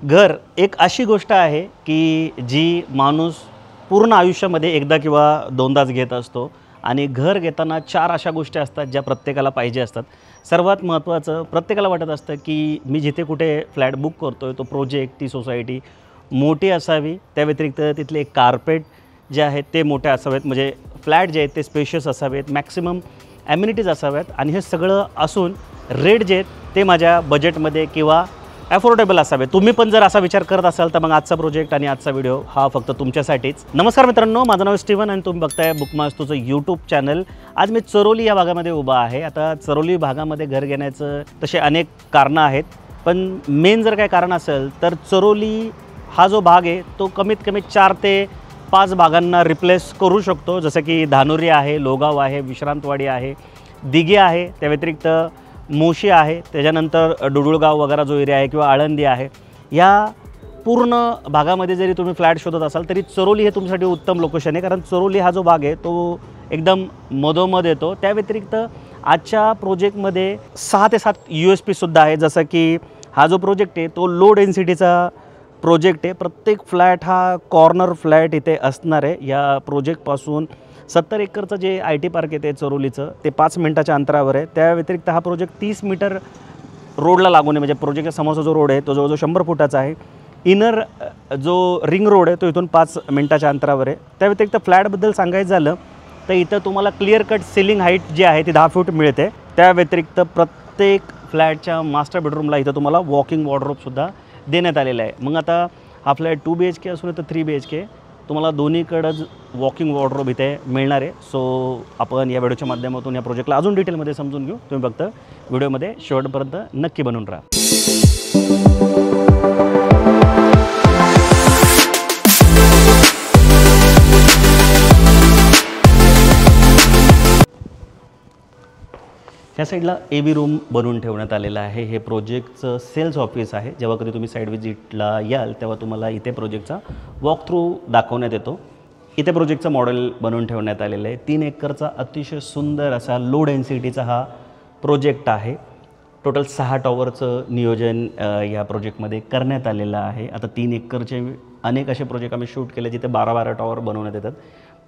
घर एक अशी गोष्ट आहे की जी माणूस पूर्ण आयुष्यामध्ये एकदा किंवा दोनदाच घेत असतो आणि घर घेताना चार अशा गोष्टी असतात ज्या प्रत्येकाला पाहिजे असतात. सर्वात महत्त्वाचं प्रत्येकाला वाटत असतं की मी जिथे कुठे फ्लॅट बुक करतोय तो प्रोजेक्ट ती सोसायटी मोठी असावी. त्या व्यतिरिक्त तिथले कार्पेट जे आहेत ते मोठे असावेत, म्हणजे फ्लॅट जे आहेत ते स्पेशियस असावेत, मॅक्सिमम ॲम्युनिटीज असाव्यात आणि हे सगळं असून रेट जे आहेत ते माझ्या बजेटमध्ये किंवा अफोर्डेबल असावे. तुम्ही पण जर असा विचार करत असाल तर मग आजचा प्रोजेक्ट आणि आजचा व्हिडिओ हा फक्त तुमच्यासाठीच. नमस्कार मित्रांनो, माझं नाव स्टीवन आणि तुम्ही बघताय बुकमास्तूचं यूट्यूब चॅनल. आज मी चरोली या भागामध्ये उभा आहे. आता चरोली भागामध्ये घर घेण्याचं तसे अनेक कारणं आहेत, पण मेन जर काय कारण असेल तर चरोली हा जो भाग आहे तो कमीत कमी 4 ते 5 भागांना रिप्लेस करू शकतो. जसं की धानोरी आहे, लोगाव आहे, विश्रांतवाडी आहे, दिघे आहे, त्या व्यतिरिक्त मोशी आहे, त्याच्यानंतर डुडुळगाव वगैरे जो एरिया आहे किंवा आळंदी आहे. या पूर्ण भागामध्ये जरी तुम्ही फ्लॅट शोधत असाल तरी चरोली हे तुमच्यासाठी उत्तम लोकेशन आहे, कारण चरोली हा जो भाग आहे तो एकदम मधोमध येतो. त्या व्यतिरिक्त आजच्या प्रोजेक्टमध्ये 6 ते 7 USP आहे. जसं की हा जो प्रोजेक्ट आहे तो लो डेन्सिटीचा प्रोजेक्ट आहे. प्रत्येक फ्लॅट हा कॉर्नर फ्लॅट इथे असणार आहे. या प्रोजेक्टपासून 70 एकरचं जे IT पार्क आहे ते चरोलीचं ते 5 मिनिटाच्या अंतरावर आहे. त्या व्यतिरिक्त हा प्रोजेक्ट 30 मीटर रोडला लागून आहे, म्हणजे प्रोजेक्टच्या समोरचा जो रोड आहे तो जवळजवळ 100 फुटाचा आहे. इनर जो रिंग रोड आहे तो इथून 5 मिनिटाच्या अंतरावर आहे. त्या व्यतिरिक्त फ्लॅटबद्दल सांगायचं झालं तर इथं तुम्हाला क्लिअर कट सिलिंग हाईट जी आहे ती 10 फूट मिळते. त्या व्यतिरिक्त प्रत्येक फ्लॅटच्या मास्टर बेडरूमला इथं तुम्हाला वॉकिंग वॉर्डरोबसुद्धा देण्यात आलेलं आहे. मग आता हा फ्लॅट 2 BHK असू नये तर 3 BHK तुम्हाला दोन्हीकडंच वॉकिंग वॉर्डरोब इथे मिळणार आहे. सो आपण या व्हिडिओच्या माध्यमातून या प्रोजेक्टला अजून डिटेलमध्ये समजून घेऊ. तुम्ही फक्त व्हिडिओमध्ये शेवटपर्यंत नक्की बनून राहा. ह्या साईडला AB रूम बनवून ठेवण्यात आलेला आहे. हे प्रोजेक्टचं सेल्स ऑफिस आहे. जेव्हा कधी तुम्ही साईड व्हिजिटला याल तेव्हा तुम्हाला इथे प्रोजेक्टचा वॉक थ्रू दाखवण्यात येतो. इथे प्रोजेक्टचं मॉडेल बनवून ठेवण्यात आलेलं आहे. 3 एकरचा अतिशय सुंदर असा लो डेन्सिटीचा हा प्रोजेक्ट आहे. टोटल 6 टॉवरचं नियोजन या प्रोजेक्टमध्ये करण्यात आलेलं आहे. आता 3 एकरचे अनेक असे प्रोजेक्ट आम्ही शूट केले जिथे 12-12 टॉवर बनवण्यात येतात,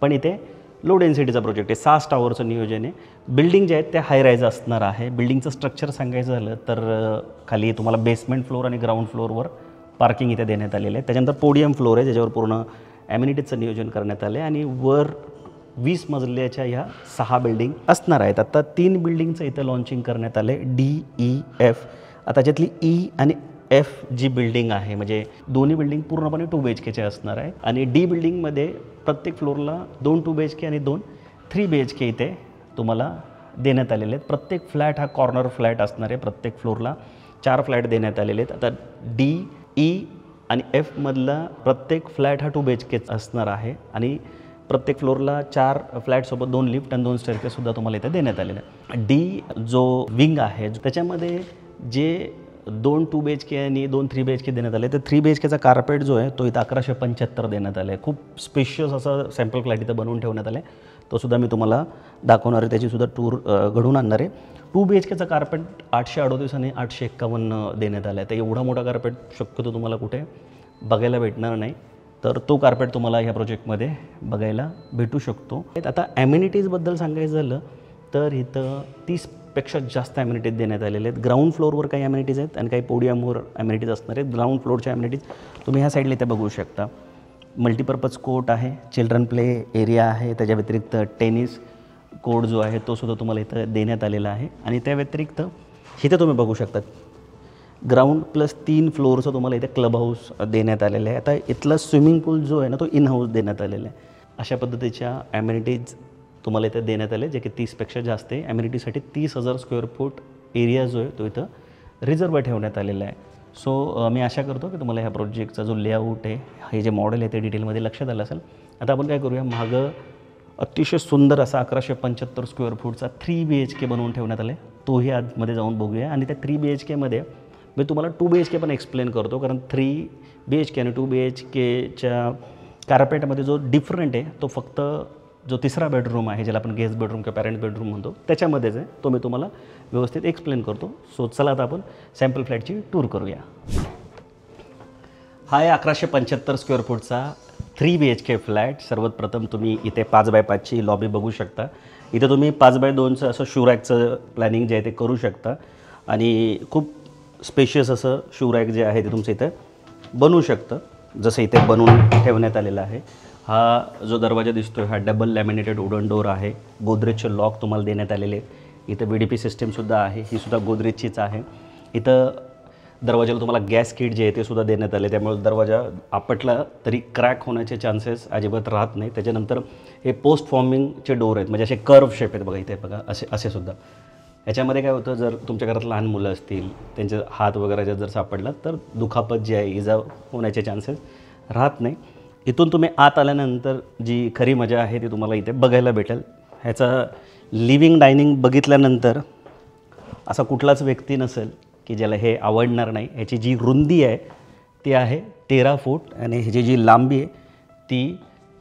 पण इथे लो डेन्सिटीचा प्रोजेक्ट आहे. 6 टॉवरचं नियोजन आहे. बिल्डिंग जे आहेत ते हाय राईज असणार आहे. बिल्डिंगचं स्ट्रक्चर सांगायचं झालं तर खाली तुम्हाला बेसमेंट फ्लोअर आणि ग्राउंड फ्लोअरवर पार्किंग इथे देण्यात आलेलं आहे. त्याच्यानंतर पोडियम फ्लोअर आहे ज्याच्यावर पूर्ण ॲम्युनिटीजचं नियोजन करण्यात आलं आहे आणि वर 20 मजल्याच्या ह्या 6 बिल्डिंग असणार आहेत. आता 3 बिल्डिंगचं इथं लॉन्चिंग करण्यात आलं आहे, D, E, F. आता त्यातली E आणि F जी बिल्डिंग आहे, म्हणजे दोन्ही बिल्डिंग पूर्णपणे 2 BHKचे असणार आहे. आणि D बिल्डिंगमध्ये प्रत्येक फ्लोअरला 2 2 BHK आणि 2 3 BHK इथे तुम्हाला देण्यात आलेले आहेत. प्रत्येक फ्लॅट हा कॉर्नर फ्लॅट असणार आहे. प्रत्येक फ्लोअरला 4 फ्लॅट देण्यात आलेले आहेत. आता D, E आणि Fमधला प्रत्येक फ्लॅट हा 2 BHK असणार आहे आणि प्रत्येक फ्लोअरला 4 फ्लॅटसोबत 2 लिफ्ट आणि 2 स्टेअरकेससुद्धा तुम्हाला इथे देण्यात आलेले आहे. D जो विंग आहे त्याच्यामध्ये जे 2 2 BHK आणि 2 3 BHK देण्यात आले, तर 3 BHKचा कार्पेट जो आहे तो इथं 1175 देण्यात आला आहे. खूप स्पेशियस असं सॅम्पल फ्लॅट इथं बनवून ठेवण्यात आलं आहे. तोसुद्धा मी तुम्हाला दाखवणार आहे, त्याचीसुद्धा टूर घडवून आणणार आहे. 2 BHKचा कार्पेट 838 आणि 851 देण्यात आला आहे. तर एवढा मोठा कार्पेट शक्यतो तुम्हाला कुठे बघायला भेटणार नाही, तर तो कार्पेट तुम्हाला ह्या प्रोजेक्टमध्ये बघायला भेटू शकतो. आता ॲम्युनिटीजबद्दल सांगायचं झालं तर इथं 30पेक्षा जास्त ॲम्युनिटीज देण्यात आलेले आहेत. ग्राउंड फ्लोअरवर काही ॲम्युनिटीज आहेत आणि काही पोडियमवर ॲम्युनिटीज असणार आहेत. ग्राउंड फ्लोअरच्या ॲम्युनिटीज तुम्ही ह्या साईडला इथे बघू शकता. मल्टीपर्पज कोर्ट आहे, चिल्ड्रन प्ले एरिया आहे, त्याच्या व्यतिरिक्त टेनिस कोर्ट जो आहे तो सुद्धा तुम्हाला इथं देण्यात आलेला आहे. आणि त्या व्यतिरिक्त इथं तुम्ही बघू शकता ग्राउंड प्लस 3 फ्लोअरचं तुम्हाला इथे क्लब हाऊस देण्यात आलेलं आहे. आता इथला स्विमिंग पूल जो आहे ना तो इन हाऊस देण्यात आलेला आहे. अशा पद्धतीच्या ॲम्युनिटीज तुम्हाला इथे देण्यात आले, जे की 30पेक्षा जास्त आहे. ॲम्युनिटीसाठी 30,000 स्क्वेअर फूट एरिया जो आहे तो इथं रिझर्व ठेवण्यात आलेला आहे. सो मी आशा करतो की तुम्हाला ह्या प्रोजेक्टचा जो लेआउट आहे, हे जे मॉडेल आहे ते डिटेलमध्ये लक्षात आलं असेल. आता आपण काय करूया, मागं अतिशय सुंदर असा 1175 स्क्वेअर फूटचा 3 BHK बनवून ठेवण्यात आला आहे, तोही आतमध्ये जाऊन बघूया. आणि त्या 3 BHKमध्ये मी तुम्हाला 2 BHK पण एक्सप्लेन करतो, कारण 3 BHK आणि 2 BHKच्या कार्पेटमध्ये जो डिफरंट आहे तो फक्त जो तिसरा बेडरूम आहे, ज्याला आपण गेस्ट बेडरूम किंवा पॅरेंट्स बेडरूम म्हणतो, त्याच्यामध्येच आहे. तो मी तुम्हाला व्यवस्थित एक्सप्लेन करतो. सो चला आता आपण सॅम्पल फ्लॅटची टूर करूया. हा आहे 1175 स्क्वेअर फूटचा 3 BHK फ्लॅट. सर्वात प्रथम तुम्ही इथे 5x5ची लॉबी बघू शकता. इथे तुम्ही 5x2चं असं शूरॅकचं प्लॅनिंग जे आहे ते करू शकता आणि खूप स्पेशियस असं शूरॅक जे आहे ते तुमचं इथं बनवू शकतं, जसं इथे बनवून ठेवण्यात आलेलं आहे. हा जो दरवाजा दिसतोय हा डबल लॅमिनेटेड वुडन डोअर आहे. गोदरेजचे लॉक तुम्हाला देण्यात आलेले. इथं VDP सिस्टीमसुद्धा आहे, ही सुद्धा गोदरेजचीच आहे. इथं दरवाजाला तुम्हाला गॅस किट जे आहे ते सुद्धा देण्यात आले, त्यामुळे दरवाजा आपटला तरी क्रॅक होण्याचे चान्सेस अजिबात राहत नाही. त्याच्यानंतर हे पोस्ट फॉर्मिंगचे डोअर आहेत, म्हणजे असे कर्व शेप आहेत बघा, इथे बघा असे सुद्धा. याच्यामध्ये काय होतं, जर तुमच्या घरात लहान मुलं असतील, त्यांचे हात वगैरे जर सापडला तर दुखापत जी आहे, इजा होण्याचे चान्सेस राहत नाही. इथून तुम्ही आत आल्यानंतर जी खरी मजा आहे ती तुम्हाला इथे बघायला भेटेल. ह्याचा लिव्हिंग डायनिंग बघितल्यानंतर असा कुठलाच व्यक्ती नसेल की ज्याला हे आवडणार नाही. ह्याची जी रुंदी आहे ती आहे 13 फूट आणि ह्याची जी लांबी आहे ती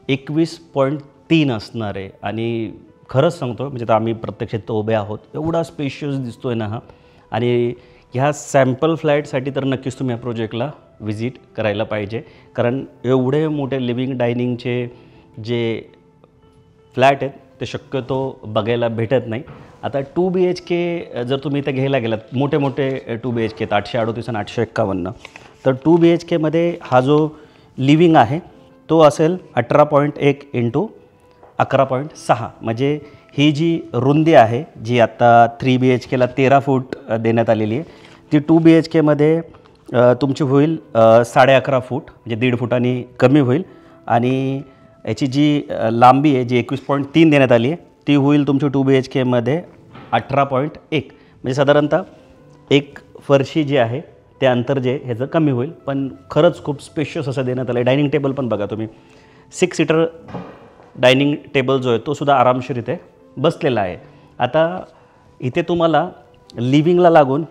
21.3 असणार आहे. आणि खरंच सांगतो, म्हणजे तर आम्ही प्रत्यक्षात तो उभे आहोत, एवढा स्पेशियस दिसतो आहे ना हा. आणि ह्या सॅम्पल फ्लॅटसाठी तर नक्कीच तुम्ही या प्रोजेक्टला व्हिजिट करायला पाहिजे, कारण एवढे मोठे लिव्हिंग डायनिंगचे जे फ्लॅट आहेत ते शक्यतो बघायला भेटत नाही. आता 2 BHK जर तुम्ही इथं घ्यायला गेलात, मोठे 2 BHK आहेत, 838 आणि 851, तर 2 BHKमध्ये हा जो लिव्हिंग आहे तो असेल 18.1 × 11.6. म्हणजे ही जी रुंदी आहे जी आता 3 BHKला 13 फूट देण्यात आलेली आहे, ती 2 BHKमध्ये तुमची होईल 11.5 फूट, म्हणजे 1.5 फुटांनी कमी होईल. आणि याची जी लांबी आहे जी 21.3 देण्यात आली आहे ती होईल तुमची 2 BHKमध्ये 18.1. म्हणजे साधारणतः एक फरशी जी आहे ते अंतर जे ह्याचं कमी होईल. पण खरंच खूप स्पेशियस असं देण्यात आलं आहे. डायनिंग टेबल पण बघा तुम्ही, 6 सीटर डायनिंग टेबल जो आहे तो सुद्धा आरामशीर इथे बसलेला आहे. आता इथे तुम्हाला लिव्हिंगला लागून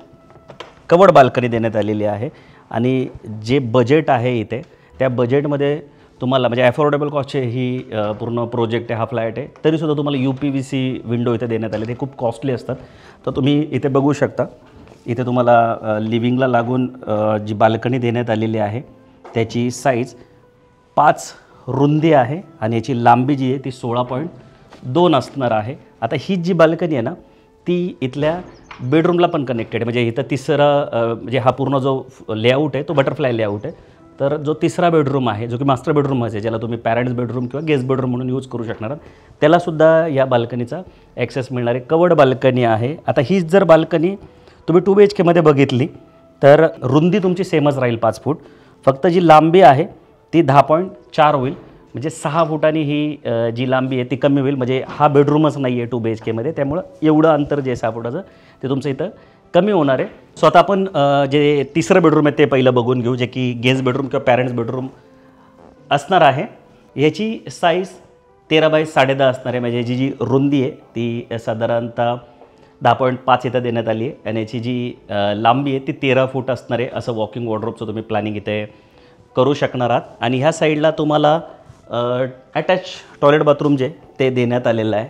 कवर्ड बाल्कनी देण्यात आलेली आहे. आणि जे बजेट आहे इथे, त्या बजेटमध्ये तुम्हाला म्हणजे अफोर्डेबल कॉस्टचे ही पूर्ण प्रोजेक्ट आहे, हा फ्लॅट आहे, तरीसुद्धा तुम्हाला UPVC विंडो इथे देण्यात आले. ते खूप कॉस्टली असतात. तर तुम्ही इथे बघू शकता, इथे तुम्हाला लिव्हिंगला लागून जी बाल्कनी देण्यात आलेली आहे त्याची साईज 5 रुंदी आहे आणि याची लांबी जी आहे ती 16.2 असणार आहे. आता ही जी बाल्कनी आहे ना ती इथल्या बेडरूमला पण कनेक्टेड आहे. म्हणजे इथं तिसरा म्हणजे हा पूर्ण जो लेआउट आहे तो बटरफ्लाय लेआउट आहे. तर जो तिसरा बेडरूम आहे, जो की मास्टर बेडरूम आहे, ज्याला तुम्ही पॅरेंट्स बेडरूम किंवा गेस्ट बेडरूम म्हणून यूज करू शकणार आहात, त्यालासुद्धा या बाल्कनीचा ॲक्सेस मिळणार आहे. कवर्ड बाल्कनी आहे. आता हीच जर बाल्कनी तुम्ही 2 BHKमध्ये बघितली तर रुंदी तुमची सेमच राहील 5 फूट, फक्त जी लांबी आहे ती 10.4 होईल. म्हणजे 6 फुटांनी ही जी लांबी आहे ती कमी होईल. म्हणजे हा बेडरूमच नाही आहे 2 BHKमध्ये, त्यामुळं एवढं अंतर जे 6 फुटाचं ते तुमचं इथं कमी होणार आहे. सो आता आपण जे तिसरं बेडरूम आहे ते पहिलं बघून घेऊ, जे की गेस्ट बेडरूम किंवा पॅरेंट्स बेडरूम असणार आहे. याची साईज 13 बाय 10.5 असणार आहे. म्हणजे याची जी रुंदी आहे ती साधारणतः 10.5 इथं देण्यात आली आहे आणि याची जी लांबी आहे ती 13 फूट असणार आहे. असं वॉकिंग वॉर्डरोबचं तुम्ही प्लॅनिंग इथे करू शकणार आहात. आणि ह्या साईडला तुम्हाला अटॅच टॉयलेट बाथरूम जे ते देण्यात आलेलं आहे.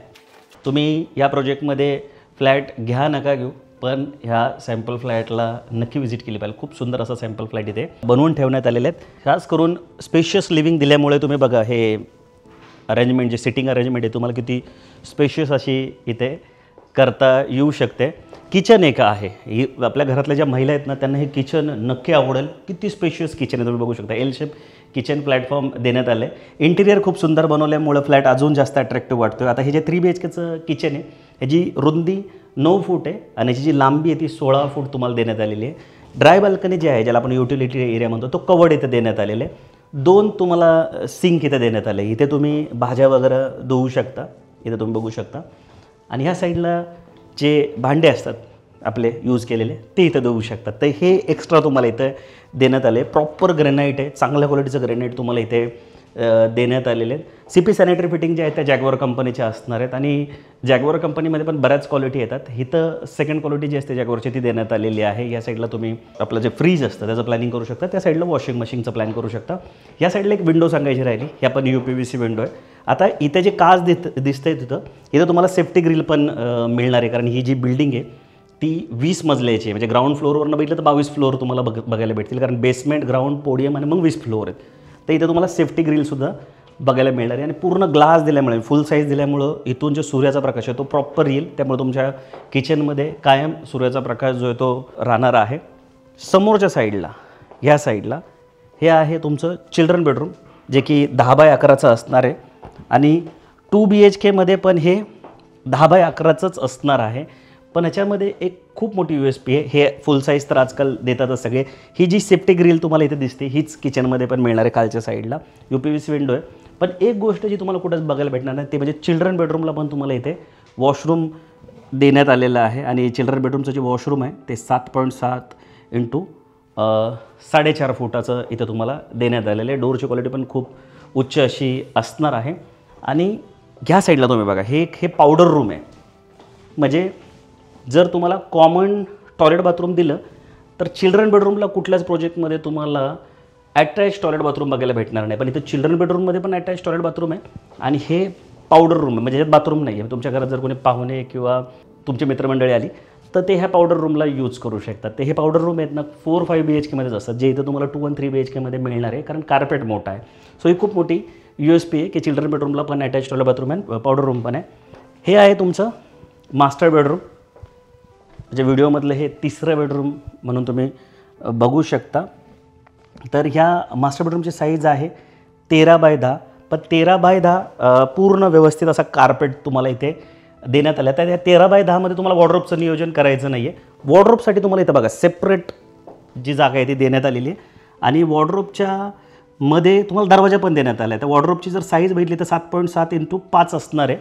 तुम्ही या प्रोजेक्टमध्ये फ्लॅट घ्या नका घेऊ, पण ह्या सॅम्पल फ्लॅटला नक्की व्हिजिट केली पाहिजे. खूप सुंदर असं सॅम्पल फ्लॅट इथे बनवून ठेवण्यात आलेले आहेत. खास करून स्पेशियस लिव्हिंग दिल्यामुळे तुम्ही बघा हे अरेंजमेंट, जे सिटिंग अरेंजमेंट आहे, तुम्हाला किती स्पेशियस अशी इथे करता येऊ शकते. किचन एक आहे, ही आपल्या घरातल्या ज्या महिला आहेत ना त्यांना हे किचन नक्की आवडेल. किती स्पेशियस किचन आहे तुम्ही बघू शकता. एल शेप किचन प्लॅटफॉर्म देण्यात आलं आहे. इंटिरियर खूप सुंदर बनवल्यामुळं फ्लॅट अजून जास्त अट्रॅक्टिव्ह वाटतो. आता हे जे 3 BHKचं किचन आहे ह्याची रुंदी 9 फूट आहे आणि याची जी लांबी आहे ती 16 फूट तुम्हाला देण्यात आलेली आहे. ड्राय बाल्कनी जे आहे, ज्याला आपण युटिलिटी एरिया म्हणतो, तो कवर्ड इथे देण्यात आलेला आहे. 2 तुम्हाला सिंक इथे देण्यात आले. इथे तुम्ही भाज्या वगैरे धुवू शकता, इथे तुम्ही बघू शकता. आणि ह्या साईडला जे भांडे असतात आपले यूज केलेले ते इथं देऊ शकतात. तर हे एक्स्ट्रा तुम्हाला इथं देण्यात आले. प्रॉपर ग्रेनाईट आहे, चांगल्या क्वालिटीचं ग्रेनाईट तुम्हाला इथे देण्यात आलेले आहेत. CP सॅनिटरी फिटिंग जे आहेत त्या जॅग्वार कंपनीच्या असणार आहेत आणि जॅग्वार कंपनीमध्ये पण बऱ्याच क्वालिटी येतात. इथं सेकंड क्वालिटी जी असते जॅग्वारची ती देण्यात आलेली आहे. या साईडला तुम्ही आपलं जे फ्रीज असतं त्याचं प्लॅनिंग करू शकता, त्या साईडला वॉशिंग मशीनचं प्लॅन करू शकता. या साईडला एक विंडो सांगायची राहिली, ही आपण UPVC विंडो आहे. आता इथे जे काच दिसतंय इथं तुम्हाला सेफ्टी ग्रिल पण मिळणार आहे, कारण ही जी बिल्डिंग आहे ती 20 मजल्याची आहे. म्हणजे ग्राउंड फ्लोअरवरनं बघितलं तर 22 फ्लोअर तुम्हाला बघायला भेटतील, कारण बेसमेंट, ग्राउंड, पोडियम आणि मग 20 फ्लोअर आहेत. तर इथं तुम्हाला सेफ्टी ग्रिलसुद्धा बघायला मिळणार आहे आणि पूर्ण ग्लास दिल्यामुळे, फुल साईज दिल्यामुळं इथून जो सूर्याचा प्रकाश आहे तो प्रॉपर येईल. त्यामुळे तुमच्या किचनमध्ये कायम सूर्याचा प्रकाश जो आहे तो राहणार आहे. समोरच्या साईडला, ह्या साईडला हे आहे तुमचं चिल्ड्रन बेडरूम, जे की 10x11 असणार आहे आणि 2 BHK पण हे 10x11च असणार आहे. पण ह्याच्यामध्ये एक खूप मोठी USP आहे. हे फुल साईज तर आजकाल देतातच सगळे. ही जी सेफ्टी ग्रिल तुम्हाला इथे दिसते हीच किचनमध्ये पण मिळणार आहे. खालच्या साईडला UPVC विंडो आहे. पण एक गोष्ट जी तुम्हाला कुठंच बघायला भेटणार नाही ते म्हणजे चिल्ड्रन बेडरूमला पण तुम्हाला इथे वॉशरूम देण्यात आलेलं आहे आणि चिल्ड्रन बेडरूमचं जे वॉशरूम आहे ते 7.7 × 4.5 फुटाचं इथं तुम्हाला देण्यात आलेलं आहे. डोरची क्वालिटी पण खूप उच्च अशी असणार आहे. आणि ह्या साईडला तुम्ही बघा, हे पावडर रूम आहे. म्हणजे जर तुम्हाला कॉमन टॉयलेट बाथरूम दिलं तर चिल्ड्रन बेडरूमला कुठल्याच प्रोजेक्टमध्ये तुम्हाला अटॅच टॉयलेट बाथरूम बघायला भेटणार नाही. पण इथं चिल्ड्रन बेडरूममध्ये पण अटॅच टॉयलेट बाथरूम आहे आणि हे पावडर रूम आहे. म्हणजे ह्याच्यात बाथरूम नाही आहे. तुमच्या घरात जर कोणी पाहुणे किंवा तुमची मित्रमंडळी आली तर ते ह्या पावडर रूमला यूज करू शकतात. ते हे पावडर रूम आहेत ना 4-5 BHKमध्येच असतात, जे इथं तुम्हाला 2 आणि 3 BHKमध्ये मिळणार आहे, कारण कार्पेट मोठा आहे. सो ही खूप मोठी USP आहे की चिल्ड्रन बेडरूमला पण अटॅच टॉयलेट बाथरूम आहे, पावडर रूम पण आहे. हे आहे तुमचं मास्टर बेडरूम, म्हणजे व्हिडिओमधलं हे 3रं बेडरूम म्हणून तुम्ही बघू शकता. तर ह्या मास्टर बेडरूमची साईज आहे 13x10. पण 13x10 पूर्ण व्यवस्थित असा कार्पेट तुम्हाला इथे देण्यात आला. तर या 13x10 मध्ये तुम्हाला वॉर्डरोबचं नियोजन करायचं नाही आहे. वॉर्डरोबसाठी तुम्हाला इथं बघा सेपरेट जी जागा आहे ती देण्यात आलेली आहे आणि वॉर्डरोबच्या मध्ये तुम्हाला दरवाजा पण देण्यात आला आहे. तर वॉर्डरोबची जर साईज बघितली तर 7.7 × 5 असणार आहे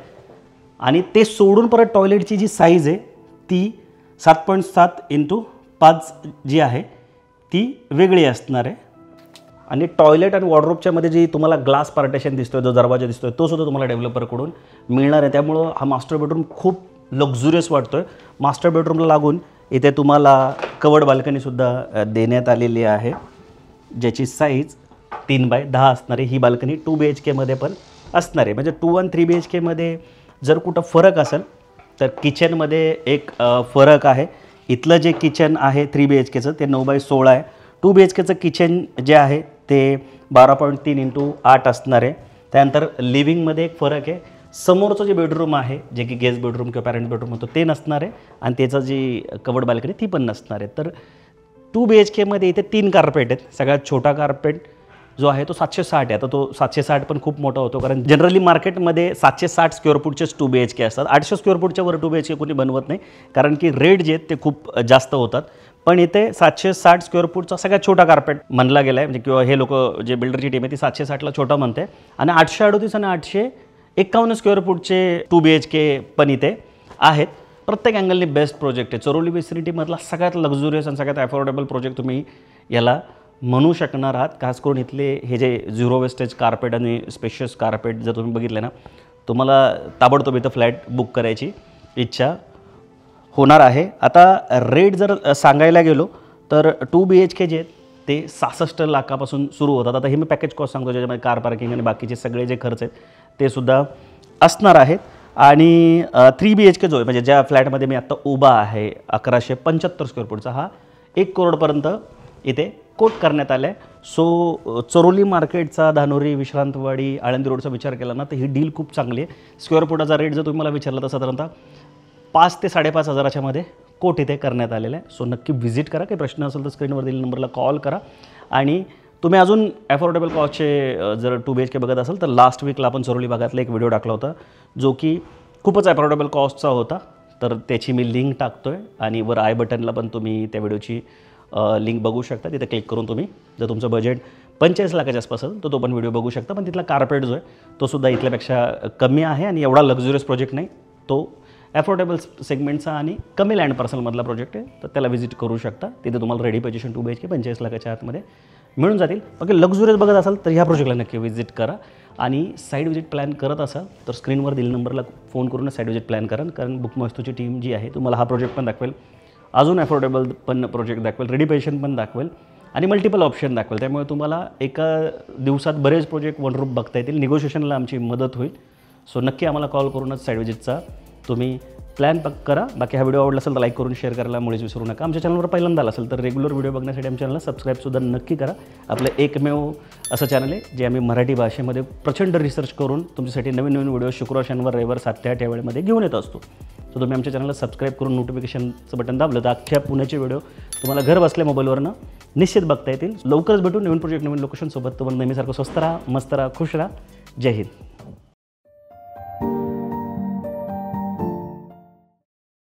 आणि ते सोडून परत टॉयलेटची जी साईज आहे ती 7.7 × 5 जी आहे ती वेगळी असणार आहे. आणि टॉयलेट आणि वॉर्डरोबच्या मध्ये जी तुम्हाला ग्लास पार्टेशन दिसतोय, जो दरवाजा दिसतोय, तो सुद्धा तुम्हाला डेव्हलपरकडून मिळणार आहे. त्यामुळं हा मास्टर बेडरूम खूप लक्झुरियस वाटतोय. मास्टर बेडरूमला लागून इथे तुम्हाला कवर्ड बाल्कनीसुद्धा देण्यात आलेली आहे, ज्याची साईज 3x10 असणार आहे. ही बाल्कनी 2 BHKमध्ये पण असणार आहे. म्हणजे 2 आणि 3 BHKमध्ये जर कुठं फरक असेल तर किचनमध्ये एक फरक आहे. इथलं जे किचन आहे 3 BHKचं ते 9x16 आहे. 2 BHKचं किचन जे आहे ते 12.3 × 8 असणार आहे. त्यानंतर लिव्हिंगमध्ये एक फरक आहे. समोरचं जे बेडरूम आहे, जे की गेस्ट बेडरूम किंवा पॅरेंट बेडरूम होतं, ते नसणार आहे आणि त्याचं जी कवर्ड बाल्कनी ती पण नसणार आहे. तर 2 BHKमध्ये इथे 3 कार्पेट आहेत. सगळ्यात छोटा कार्पेट जो आहे तो 760 आहे. आता तो 760 पण खूप मोठा होतो, कारण जनरली मार्केटमध्ये 760 स्क्वेअर फूटचेच 2 BHK असतात. 800 स्क्वेअर फूटच्या वर 2 BHK कोणी बनवत नाही, कारण की रेट जे आहेत ते खूप जास्त होतात. पण इथे 760 स्क्वेअर फूटचा सगळ्यात छोटा कार्पेट म्हणला गेला आहे. म्हणजे किंवा हे लोक जे बिल्डरची टीम आहे ती 760ला छोटा म्हणते. आणि 838 आणि 851 स्क्वेअर फूटचे 2 BHK पण इथे आहेत. प्रत्येक अँगलने बेस्ट प्रोजेक्ट आहे. चरोली विसिनिटीमधला सगळ्यात लक्झुरियस आणि सगळ्यात अफोर्डेबल प्रोजेक्ट तुम्ही याला म्हणू शकणार आहात. खास करून इथले हे जे झिरो वेस्टेज कार्पेट आणि स्पेशियस कार्पेट जर तुम्ही बघितले ना, तुम्हाला ताबडतोब इथं फ्लॅट बुक करायची इच्छा होणार आहे. आता रेट जर सांगायला गेलो तर 2 BHK जे आहेत ते 66 लाखापासून सुरू होतात. आता हे मी पॅकेज कॉस्ट सांगतो, ज्याच्यामध्ये कार पार्किंग आणि बाकीचे सगळे जे खर्च आहेत ते सुद्धा असणार आहेत. आणि 3 BHK जो आहे, म्हणजे ज्या फ्लॅटमध्ये मी आत्ता उभा आहे 1175 स्क्वेअर फूटचा, हा 1 करोडपर्यंत इथे कोट करण्यात आलं आहे. सो चरोली मार्केटचा, धानोरी, विश्रांतवाडी, आळंदी रोडचा विचार केला ना तर ही डील खूप चांगली आहे. स्क्वेअर फुटाचा रेट जर तुम्ही मला विचारला तर साधारणतः 5 ते 5.5 हजाराच्या मध्ये कोट इथे करण्यात आलेला आहे. सो नक्की व्हिजिट करा. काही प्रश्न असेल तर स्क्रीनवर दिलेल्या नंबरला कॉल करा. आणि तुम्ही अजून अफोर्डेबल कॉस्टचे जर 2 BHK बघत असाल तर लास्ट वीकला आपण चरोली भागातला एक व्हिडिओ टाकला होता, जो की खूपच अफोर्डेबल कॉस्टचा होता. तर त्याची मी लिंक टाकतो आहे आणि वर आय बटनला पण तुम्ही त्या व्हिडिओची लिंक बघू शकता. तिथे क्लिक करून तुम्ही जर तुमचं बजेट 45 लाखाच्या आसपास असेल तर तो पण व्हिडिओ बघू शकता. पण तिथला कार्पेट जो आहे तो सुद्धा इथल्यापेक्षा कमी आहे आणि एवढा लक्झुरियस प्रोजेक्ट नाही. तो अफोर्डेबल सेगमेंटचा आणि कमी लँड पार्सलमधला प्रोजेक्ट आहे. तर त्याला व्हिजिट करू शकता. तिथे तुम्हाला रेडी पोझिशन 2 BHK 45 लाखाच्या आतमध्ये मिळून जातील. बाकी लक्झुरियस बघत असाल तर ह्या प्रोजेक्टला नक्की व्हिजिट करा. आणि साईट व्हिजिट प्लॅन करत असाल तर स्क्रीनवर दिलेल्या नंबरला फोन करून साईट व्हिजिट प्लॅन करा. कारण बुक माय वास्तूची टीम जी आहे तुम्हाला हा प्रोजेक्ट पण दाखवेल, अजून अफोर्डेबल पण प्रोजेक्ट दाखवेल, रेडी पेशन पण दाखवेल आणि मल्टिपल ऑप्शन दाखवेल. त्यामुळे तुम्हाला एका दिवसात बरेच प्रोजेक्ट वन रूप बघता येतील. निगोशिएशनला आमची मदत होईल. सो नक्की आम्हाला कॉल करूनच साईट व्हिजिटचा तुम्ही प्लॅन करा. बाकी हा व्हिडिओ आवडला असेल तर लाईक करून शेअर करायला मुळीच विसरू नका. आमच्या चॅनलवर पहिल्यांदा आला असेल तर रेग्युलर व्हिडिओ बघण्यासाठी आमच्या चॅनलला सबस्क्राईबसुद्धा नक्की करा. आपलं एकमेव असं चॅनल आहे जे आम्ही मराठी भाषेमध्ये प्रचंड रिसर्च करून तुमच्यासाठी नवीन नवीन व्हिडिओ शुक्रवार शनिवार रविवार 7 ते 8 या वेळेमध्ये घेऊन येत असतो. तर तुम्ही आमच्या चॅनलला सबस्क्राईब करून नोटिफिकेशनचं बटन दाबलं तर अख्ख्या पुण्याचे व्हिडिओ तुम्हाला घर बसल्या मोबाईलवरनं निश्चित बघता येतील. लवकरच भेटून नवीन प्रोजेक्ट नवीन लोकेशनसोबत. तुम्हाला नेहमीसारखं स्वस्त राहा, मस्त राहा, खुश राहा. जय हिंद.